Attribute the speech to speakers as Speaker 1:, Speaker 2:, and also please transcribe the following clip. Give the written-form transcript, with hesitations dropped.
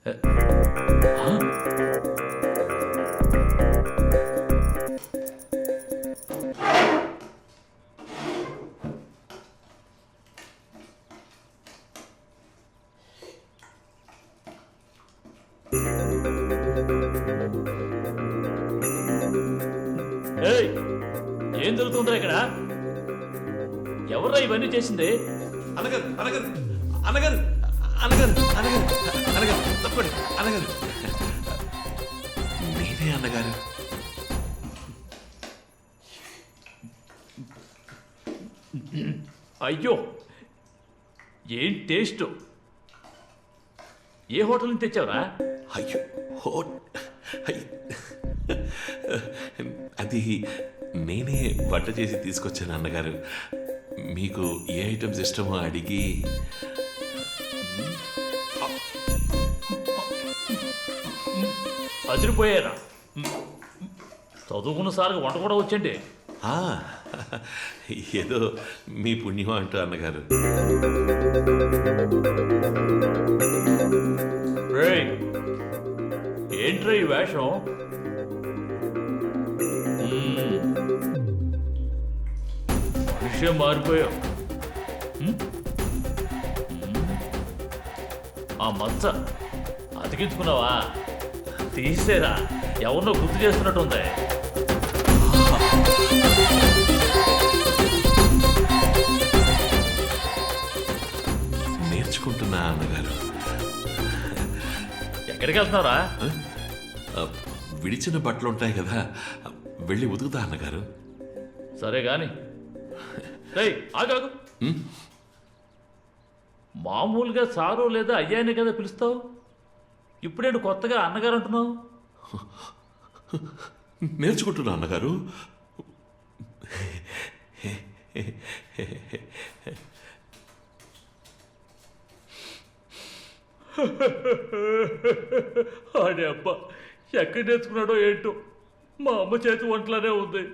Speaker 1: ఏం జరుగుతుందిరా ఇక్కడ? ఎవర్రా ఇవన్నీ చేసింది?
Speaker 2: అనగారు అనగారు అనగారు అనగారు అనగారు అనగారు తప్పండి అనగారు. నేనే అన్నగారు.
Speaker 1: అయ్యో, ఏం టేస్ట్! ఏ హోటల్ నుంచి తెచ్చావురా?
Speaker 2: అయ్యో అది నేనే వంట చేసి తీసుకొచ్చాను అన్నగారు. మీకు ఏ ఐటమ్స్ ఇష్టమో అడిగి.
Speaker 1: అదిరిపోయారా? చదువుకున్న సార్కి వంట కూడా వచ్చండి.
Speaker 2: ఏదో మీ పుణ్యం అంటూ అన్నగారు.
Speaker 1: ఏంట్రా ఈ వేషం? విషయం మారిపోయావు. ఆ మచ్చ అతికించుకున్నావా? తీసేరా, ఎవరినో గుర్తు చేస్తున్నట్టుంది.
Speaker 2: నేర్చుకుంటున్నా అన్నగారు.
Speaker 1: ఎక్కడికి వెళ్తున్నారా?
Speaker 2: విడిచిన బట్టలు ఉంటాయి కదా, వెళ్ళి ఉతుకుతా అన్నగారు.
Speaker 1: సరే గాని ఆగు. మామూలుగా సారు లేదా అయ్యానే కదా పిలుస్తావు, ఇప్పుడేంటి కొత్తగా అన్నగారు అంటున్నావు?
Speaker 2: నేర్చుకుంటున్నా అన్నగారు.
Speaker 1: అడే అబ్బా, ఎక్కడ నేర్చుకున్నాడో ఏంటో, మా అమ్మ చేతి వంటలానే ఉంది.